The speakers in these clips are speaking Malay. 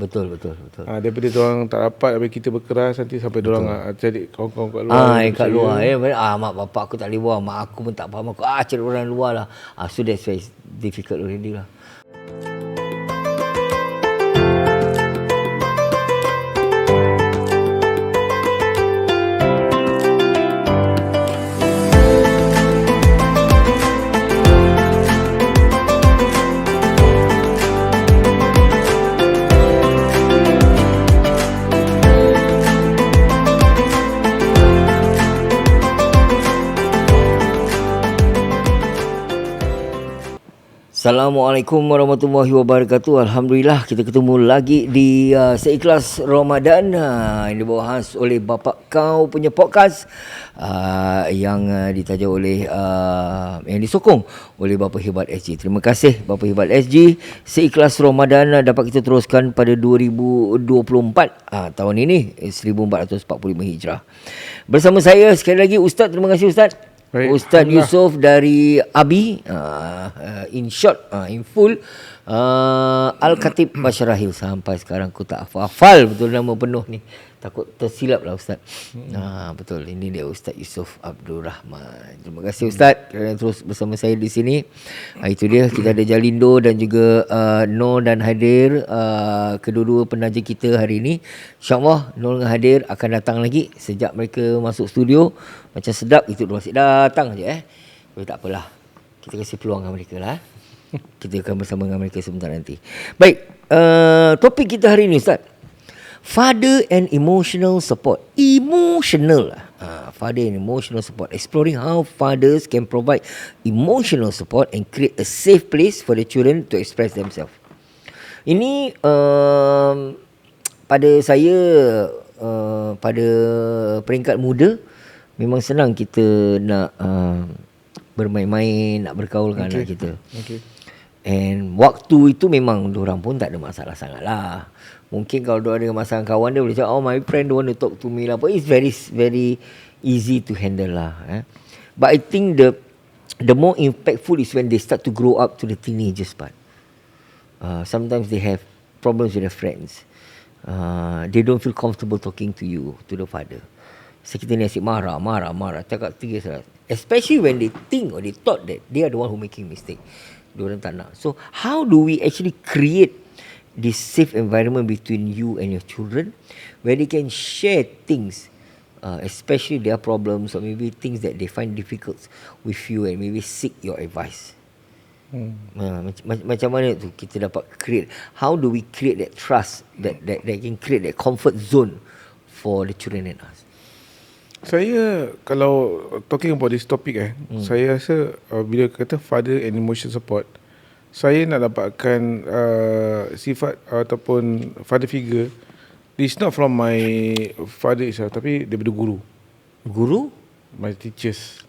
Betul, betul, betul. Daripada diorang tak dapat, habis kita berkeras nanti sampai diorang cari kawan-kawan kat luar. Kat luar. Mak bapak aku tak boleh buang, mak aku pun tak faham aku. Cari orang luar lah. So that's why it's difficult already lah. Assalamualaikum warahmatullahi wabarakatuh. Alhamdulillah kita ketemu lagi di Seikhlas Ramadan yang dibahas oleh Bapak Kau punya podcast yang ditaja oleh yang disokong oleh Bapa Hebat SG. Terima kasih Bapa Hebat SG. Seikhlas Ramadan dapat kita teruskan pada 2024 tahun ini 1445 Hijrah. Bersama saya sekali lagi Ustaz. Terima kasih Ustaz. Baik, Ustaz Yusof dari ABI, in short, in full, Al-Khatib Basyarahil. Sampai sekarang aku tak hafal betul nama penuh ni. Takut tersilap lah Ustaz. Betul, ini dia Ustaz Yusof Abdul Rahman. Terima kasih Ustaz kerana terus bersama saya di sini. Itu dia, kita ada Jalindo dan juga Nur dan Hadir, kedua-dua penaja kita hari ini. InsyaAllah Nur dan Hadir akan datang lagi sejak mereka masuk studio. Macam sedap itu dia masih datang je Tapi tak apalah, kita kasih peluang dengan mereka lah. Kita akan bersama dengan mereka sebentar nanti. Baik, topik kita hari ini Ustaz, father and emotional support. Emotional father and emotional support. Exploring how fathers can provide emotional support and create a safe place for the children to express themselves. Ini pada saya, pada peringkat muda, memang senang kita nak bermain-main, nak bergaul dengan anak kita. And waktu itu memang diorang pun tak ada masalah sangat lah. Mungkin kalau dia ada masalah kawan dia boleh cakap, oh my friend don't want to talk to me lah. But it's very easy to handle lah. But I think the more impactful is when they start to grow up to the teenagers part. Sometimes they have problems with their friends. They don't feel comfortable talking to you, to the father. So kita ni asyik marah, cakap tiga salah. Especially when they think or they thought that they are the one who making mistake. Diorang tak nak. So how do we actually create this safe environment between you and your children where they can share things, especially their problems or maybe things that they find difficult with you and maybe seek your advice? Macam mana tu kita dapat create? How do we create that trust that can create that comfort zone for the children and us? Saya kalau talking about this topic saya rasa bila kata father and emotion support, saya nak dapatkan sifat ataupun father figure. It's not from my father itself, tapi daripada guru, my teachers.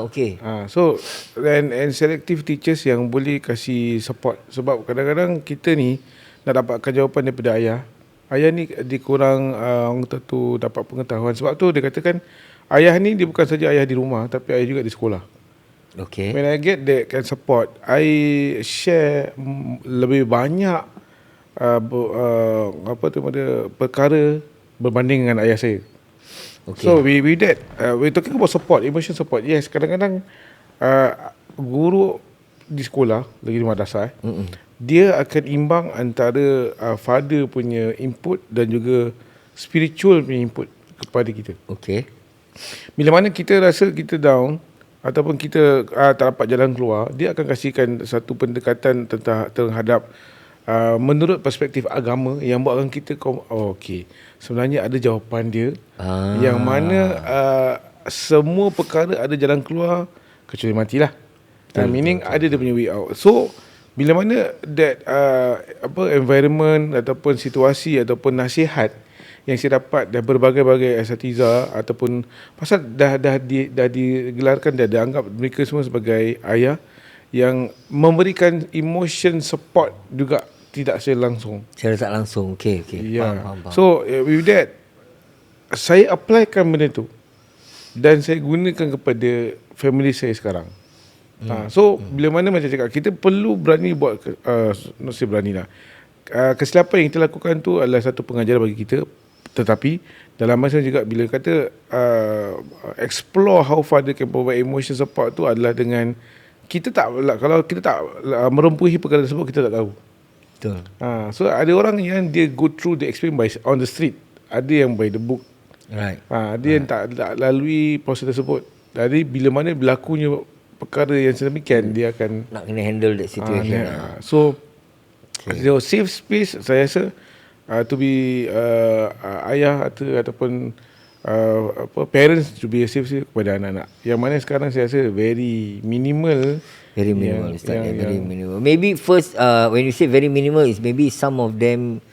Okay. So and selective teachers yang boleh kasih support. Sebab kadang-kadang kita ni nak dapatkan jawapan daripada ayah ni dia kurang orang tu dapat pengetahuan. Sebab tu dia katakan ayah ni dia bukan saja ayah di rumah, tapi ayah juga di sekolah. Okay. When I get that kind of support, I share lebih banyak perkara berbanding dengan ayah saya. Okay. So with that, we talking about support, emotion support. Yes, kadang-kadang guru di sekolah, lagi di madrasah, dia akan imbang antara father punya input dan juga spiritual punya input kepada kita. Okay. Bila mana kita rasa kita down ataupun kita tak dapat jalan keluar, dia akan kasihkan satu pendekatan terhadap menurut perspektif agama yang buatkan kita okey, sebenarnya ada jawapan dia yang mana semua perkara ada jalan keluar kecuali matilah. Meaning ada dia punya way out. So bila mana that environment ataupun situasi ataupun nasihat yang saya dapat dari berbagai-bagai asatiza ataupun pasal dah digelarkan, dah dianggap mereka semua sebagai ayah yang memberikan emotion support juga tidak secara langsung. Secara tak langsung. Okay. Faham. So with that, saya applykan benda tu dan saya gunakan kepada family saya sekarang. So bila mana macam cakap, kita perlu berani buat, not say berani lah, kesilapan yang kita lakukan tu adalah satu pengajaran bagi kita. Tetapi dalam masa juga bila kata explore how father can provide emotion support tu adalah dengan kita tak, kalau kita tak merempuhi perkara tersebut, kita tak tahu. Betul. So ada orang yang dia go through the experience on the street, ada yang by the book, Right. dia yang tak lalui proses tersebut. Jadi bila mana berlakunya perkara yang sedemikian, dia akan Nak kena handle that situation. so safe space saya rasa to be ayah ataupun parents to be a safe space kepada anak-anak. Yang mana sekarang saya rasa very minimal. Very minimal, Ustaz. Very minimal. Maybe first, when you say very minimal, is maybe some of them,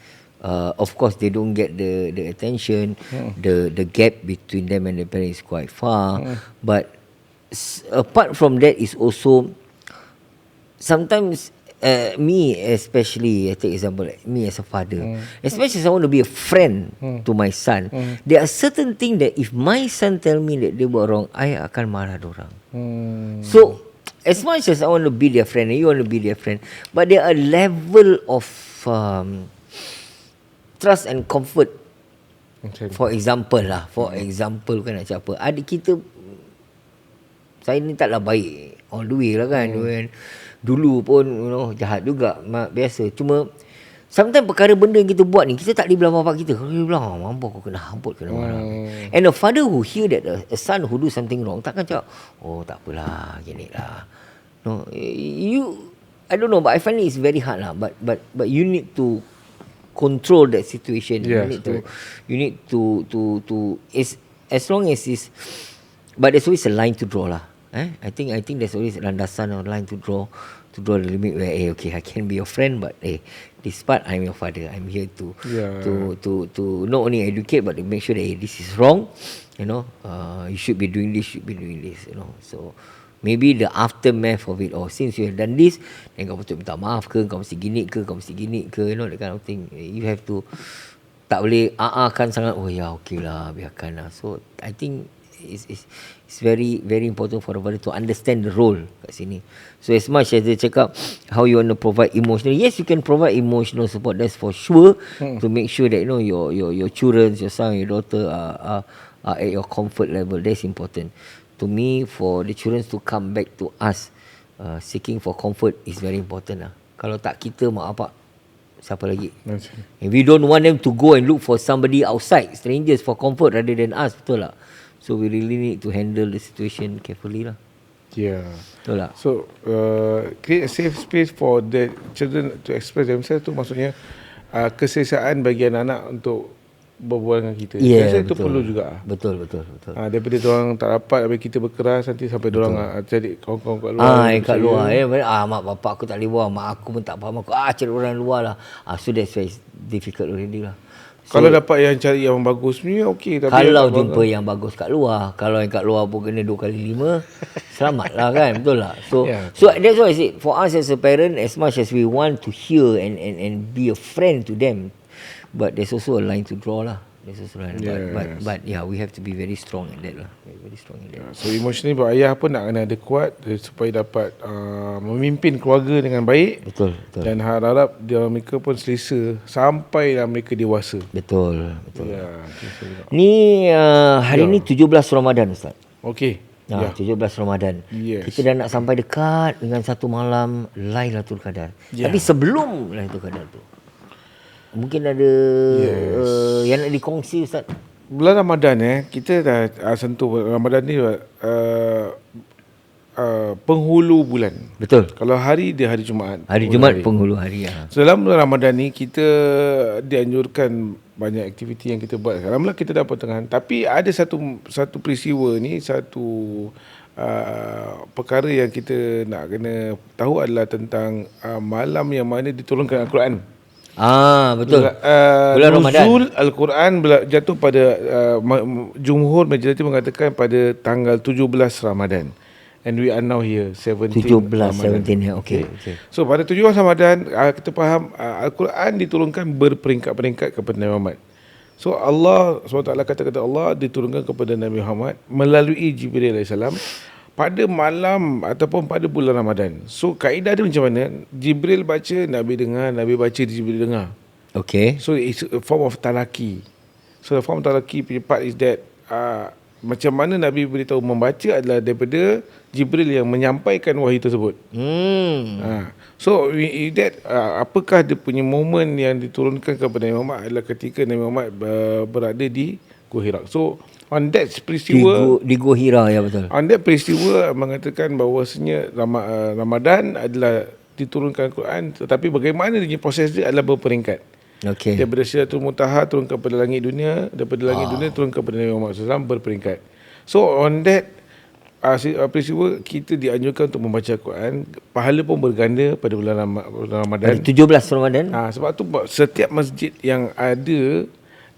of course, they don't get the attention. The gap between them and the parents is quite far. But apart from that, is also sometimes me especially, I take example like me as a father, especially if I want to be a friend to my son, there are certain things that if my son tell me that dia buat wrong, I akan marah dorang. So as much as I want to be their friend and you want to be their friend, but there are level of trust and comfort. For example kan nak cakap apa, adik kita, saya ni taklah baik all the way lah kan. Dulu pun jahat juga, biasa. Cuma sometimes perkara benda yang kita buat ni, kita tak boleh bilang bapak kita. Kalau dia bilang, mampu aku kena hamput, kena marah. And a father who hear that a son who do something wrong, takkan cakap, oh tak apalah, gini lah. No, I don't know, but I find it's very hard lah. But you need to control that situation. Yes, you need to as long as it's, but there's always a line to draw lah. I think there's always landasan or line to draw the limit where okay, I can be your friend, but this part I'm your father. I'm here to not only educate but to make sure that this is wrong. You should be doing this. So maybe the aftermath of it, since you have done this, then kau patut minta maaf ke, kau mesti gini ke, that kind of thing. You have to, tak boleh kan sangat, okay lah, biarkan lah. So I think it's very very important for the father to understand the role kat sini. So as much as they cakap how you want to provide emotional, yes, you can provide emotional support, that's for sure, to make sure that your children, your son, your daughter are at your comfort level. That's important. To me, for the children to come back to us seeking for comfort is very important lah. Kalau tak kita, mak bapak, siapa lagi? And we don't want them to go and look for somebody outside, strangers, for comfort rather than us, betul tak? So we really need to handle the situation carefully lah. Yeah. Betul tak? So create a safe space for the children to express themselves tu maksudnya keselesaan bagi anak-anak untuk berbual dengan kita. Saya itu perlu juga. Betul. Daripada diorang tak dapat, habis kita berkeras nanti sampai diorang cari kawan-kawan kat luar. Kat luar. Mak bapak aku tak boleh buat, mak aku pun tak faham aku. Cari orang luar lah. So that's why it's difficult already lah. So, kalau dapat yang cari yang bagus ni okey, tapi kalau jumpa yang bagus kat luar, kalau yang kat luar pun kena 2x5, selamatlah kan, betul tak? So that's why I say, for us as a parent, as much as we want to hear and be a friend to them, but there's also a line to draw lah. But we have to be very strong in that lah. Very strong in that. So emotionally buat ayah pun nak kena ada kuat supaya dapat memimpin keluarga dengan baik. Betul. Dan harap mereka pun selesa sampailah mereka dewasa. Betul. Ni hari ni 17 Ramadan, Ustaz. Okey. 17 Ramadan. Yes. Kita dah nak sampai dekat dengan satu malam Lailatul Qadar. Tapi sebelum Lailatul Qadar tu, mungkin ada yang nak dikongsi, Ustaz. Bulan Ramadan kita dah sentuh Ramadan ni penghulu bulan. Betul. Kalau hari dia hari Jumaat. Hari Jumaat penghulu hari. So dalam bulan Ramadan ni kita dianjurkan banyak aktiviti yang kita buat. Alhamdulillah kita dah pertengahan. Tapi ada satu peristiwa ni, satu perkara yang kita nak kena tahu adalah tentang malam yang mana diturunkan Al-Quran. Betul. Bulan Ramadan. Nuzul Al-Quran jatuh pada jumhur majoriti mengatakan pada tanggal 17 Ramadan. And we are now here 17 okay. So pada 17 Ramadan kita faham Al-Quran diturunkan berperingkat-peringkat kepada Nabi Muhammad. So Allah SWT kata-kata Allah diturunkan kepada Nabi Muhammad melalui Jibril AS pada malam ataupun pada bulan Ramadan. So kaedah dia macam mana? Jibril baca, Nabi dengar, Nabi baca, Jibril dengar. Okay. So it's a form of talaki. So the form of talaki punya part is that macam mana Nabi beritahu membaca adalah daripada Jibril yang menyampaikan wahyu tersebut. So with that, apakah dia punya moment yang diturunkan kepada Nabi Muhammad adalah ketika Nabi Muhammad berada di Gua Hira. So on that peristiwa Di Gua Hira, ya betul. on that peristiwa mengatakan bahawasanya Ramadan adalah diturunkan Quran, tetapi bagaimana dia proses dia adalah berperingkat. Okay. Daripada Sidratul Muntaha turun kepada langit dunia, daripada langit dunia turun kepada Nabi Muhammad SAW berperingkat. So on that peristiwa kita dianjurkan untuk membaca Quran, pahala pun berganda pada bulan Ramadan. 17 Ramadan. Sebab tu setiap masjid yang ada,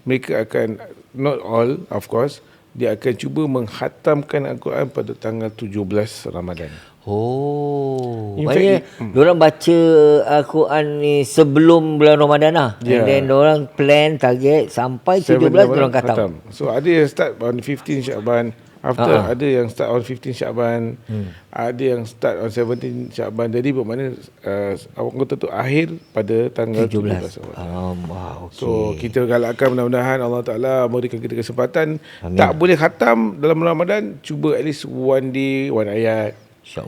mereka akan, not all of course, dia akan cuba menghatamkan Al-Quran pada tanggal 17 Ramadan. In Maknanya diorang baca Al-Quran ni sebelum bulan Ramadan lah. And then diorang plan target sampai 17 diorang khatam. So ada yang start on 15 Syaban, after ada yang start on 15 Syaban, ada yang start on 17 Syaban. Jadi bermakna orang kata tu akhir pada tanggal 17 Ramadan. Okay. So kita galakkan mudah-mudahan Allah Ta'ala memberikan kita kesempatan. Amin. Tak boleh khatam dalam Ramadan, cuba at least one day, one ayat.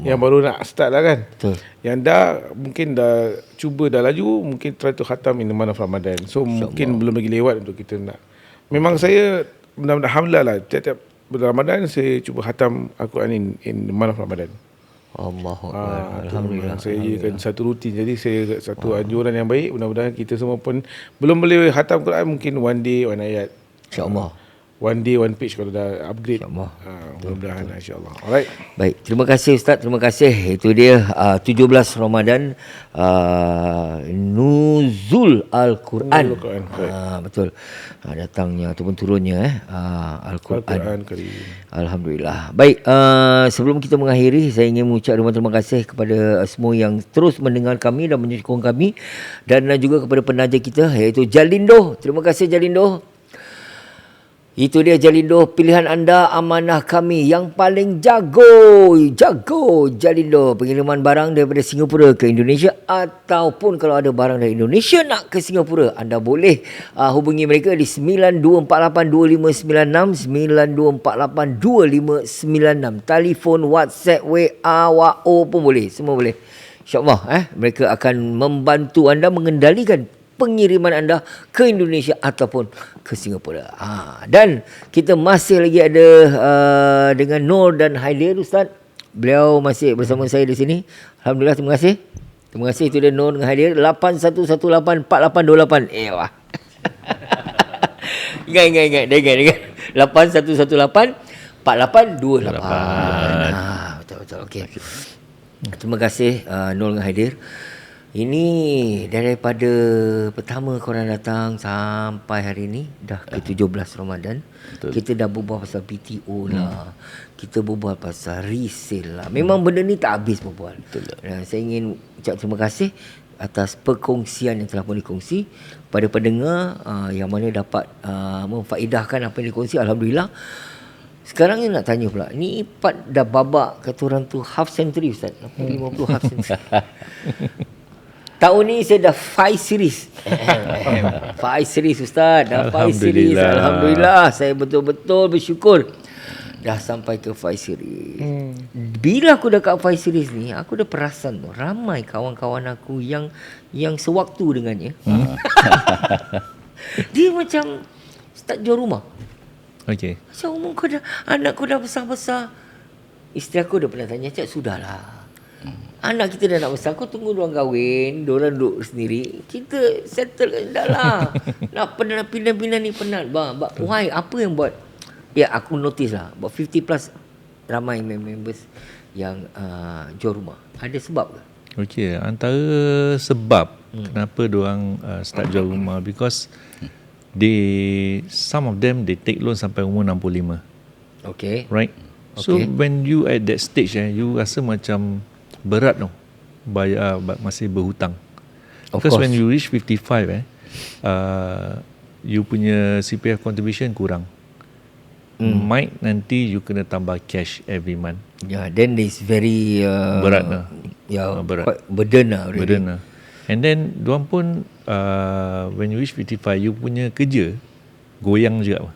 Yang baru nak start lah kan. Betul. Yang dah mungkin dah cuba dah laju, mungkin try to khatam in the month of Ramadan. So mungkin belum lagi lewat untuk kita nak. Memang saya alhamdulillah lah, tiap-tiap bulan Ramadan saya cuba khatam Al-Quran in the month of Ramadan. Alhamdulillah. Saya jadikan satu rutin. Jadi saya satu anjuran yang baik. Mudah-mudahan kita semua pun belum boleh khatam Quran, mungkin one day one ayat. InsyaAllah. One day one page kalau dah upgrade. InsyaAllah. Mudah-mudahan insyaAllah. Alright. Baik, terima kasih Ustaz, terima kasih. Itu dia 17 Ramadan Nuzul Al-Quran. Betul. Datangnya ataupun turunnya Al-Quran. Alhamdulillah. Baik, sebelum kita mengakhiri, saya ingin mengucap terima kasih kepada semua yang terus mendengar kami dan menyokong kami, dan juga kepada penaja kita iaitu Jalindo. Terima kasih Jalindo. Itu dia Jalindo, pilihan anda, amanah kami yang paling jago Jalindo. Pengiriman barang daripada Singapura ke Indonesia, ataupun kalau ada barang dari Indonesia nak ke Singapura, anda boleh hubungi mereka di 92482596, 92482596. Telefon, WhatsApp, WA, WAO pun boleh, semua boleh. InsyaAllah mereka akan membantu anda mengendalikan pengiriman anda ke Indonesia ataupun ke Singapura. Dan kita masih lagi ada dengan Nur dan Haidir Ustaz. Beliau masih bersama saya di sini. Alhamdulillah, terima kasih. Terima kasih. Itu dia Nur dengan Haidir. 81184828. Wah. Ingat. Dengar. 81184828. Betul. Okey. Terima kasih Nur dengan Haidir. Ini daripada pertama korang datang sampai hari ni dah ke 17 Ramadan. Betul. Kita dah berbual pasal PTO lah. Kita berbual pasal resale lah. Memang benda ni tak habis berbual. Betul. Saya ingin ucap terima kasih atas perkongsian yang telah pun dikongsi kepada pendengar yang mana dapat memfaedahkan apa yang dikongsi. Alhamdulillah. Sekarang ni nak tanya pula, ni Ipat dah babak kata orang tu half century Ustaz. 50 half century. Tahun ni saya dah 5 series. 5 series Ustaz. Dah 5 series. Alhamdulillah. Saya betul-betul bersyukur. Dah sampai ke 5 series. Bila aku dah kat 5 series ni, aku dah perasan tu, ramai kawan-kawan aku yang sewaktu dengannya. Dia macam start jual rumah. Okay. Macam umur kau dah, anak kau dah besar-besar. Isteri aku dah pernah tanya, Cak, sudahlah. Anak kita dah nak besar, kau tunggu diorang kahwin, diorang duduk sendiri, kita settle dah lah. Nak pindah-pindah ni penat. But why? Apa yang buat? Ya, aku notice lah, about 50 plus ramai members yang jual rumah. Ada sebab ke? Okay, antara sebab kenapa diorang start jual rumah, because some of them they take loan sampai umur 65. Okay. Right? So when you at that stage, you rasa macam berat tau bayar masih berhutang. Because when you reach 55 you punya CPF contribution kurang. might nanti you kena tambah cash every month. Yeah, then it's very Berat lah. berat. Berat. Quite burden lah already. Burden lah. And then diorang pun when you reach 55, you punya kerja goyang juga.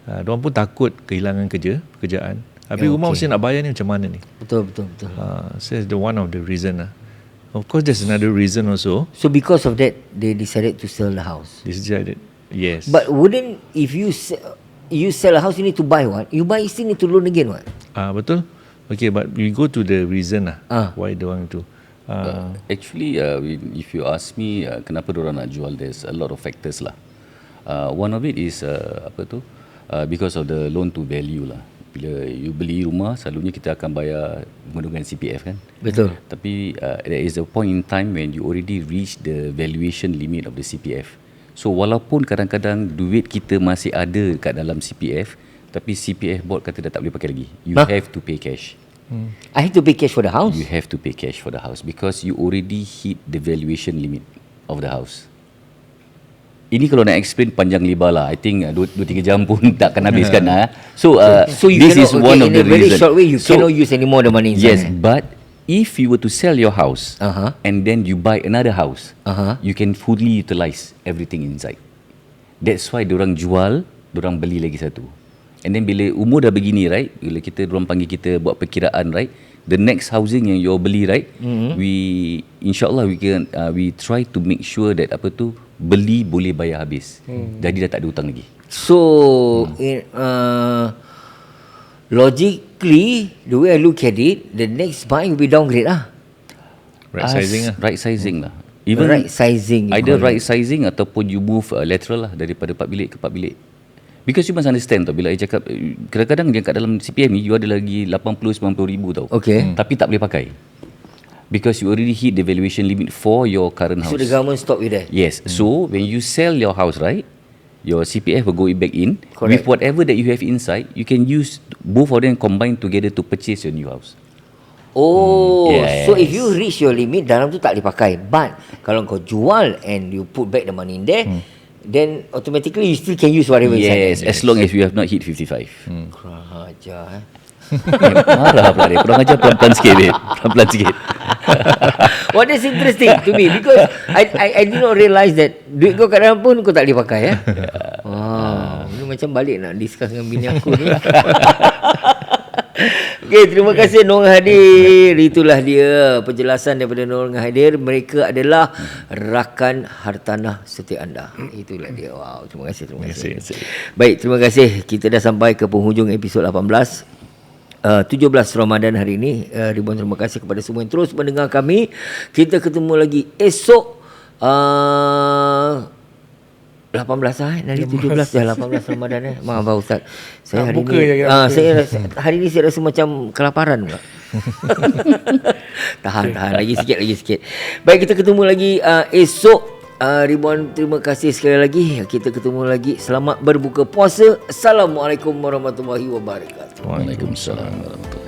Diorang pun takut kehilangan pekerjaan. Habis rumah mesti nak bayar ni macam mana ni? Betul. So it's the one of the reason lah. Of course there's another reason also. So because of that, they decided to sell the house. They decided, yes. But wouldn't, if you sell a house, you need to buy one. You buy, you still need to loan again, what? Betul. Okay, but we go to the reason lah. Why they want to. Actually, if you ask me, kenapa diorang nak jual, there's a lot of factors lah. One of it is because of the loan to value lah. Bila you beli rumah, selalunya kita akan bayar menggunakan CPF kan. Betul. Tapi there is a point in time when you already reach the valuation limit of the CPF. So walaupun kadang-kadang duit kita masih ada kat dalam CPF, tapi CPF board kata dah tak boleh pakai lagi. You have to pay cash. I have to pay cash for the house? You have to pay cash for the house because you already hit the valuation limit of the house. Ini kalau nak explain panjang lebar lah. I think 2-3 jam pun takkan habiskan lah. So you this is cannot, one of the in a very reasons. short way, you cannot use any more the money inside. Yes, but if you were to sell your house and then you buy another house, you can fully utilize everything inside. That's why diorang jual, diorang beli lagi satu. And then bila umur dah begini, right, bila diorang panggil kita buat perkiraan, right, the next housing yang you beli, right, we insyaAllah we try to make sure that beli boleh bayar habis. Jadi dah tak ada hutang lagi. So logically, the way I look at it, the next buying will be downgrade lah. Right sizing lah. Right sizing lah. Even right sizing. Either right sizing ataupun you move lateral lah daripada 4 bilik ke 4 bilik. Because you must understand tau, bila I cakap kadang-kadang yang kat dalam CPF ni you ada lagi 80-90 ribu tau. Okay. Tapi tak boleh pakai. Because you already hit the valuation limit for your current house. So the government stop you there? Yes. So when you sell your house, right, your CPF will go back in. Correct. With whatever that you have inside, you can use both of them combined together to purchase your new house. Oh, Yes. so if you reach your limit, dalam tu tak boleh pakai. But kalau kau jual and you put back the money in there, then automatically you still can use whatever Yes, inside. as long as you have not hit 55. Kurang ajar. Marah pula dia. Kurang ajar pelan-pelan sikit dia. Pelan-pelan sikit. Well, that's interesting to me because I did not realise that duit kau kat dalam pun kau tak boleh pakai. Wow, ni macam balik nak discuss dengan bini aku ni. Okay, terima kasih Nur Hadir. Itulah dia penjelasan daripada Nur Hadir. Mereka adalah rakan hartanah setiap anda. Itulah dia. Wow, terima kasih. Baik, terima kasih. Kita dah sampai ke penghujung episod 18. 17 Ramadan hari ini. Ribuan terima kasih kepada semua yang terus mendengar kami. Kita ketemu lagi esok 18 hari 17 dah 18 Ramadan Maaf Ustaz. Saya hari ni hari ni saya rasa macam kelaparan pula. Tahan lagi sikit. Baik, kita ketemu lagi esok. Ribuan terima kasih sekali lagi. Kita ketemu lagi. Selamat berbuka puasa. Assalamualaikum warahmatullahi wabarakatuh. Waalaikumsalam warahmatullahi wabarakatuh.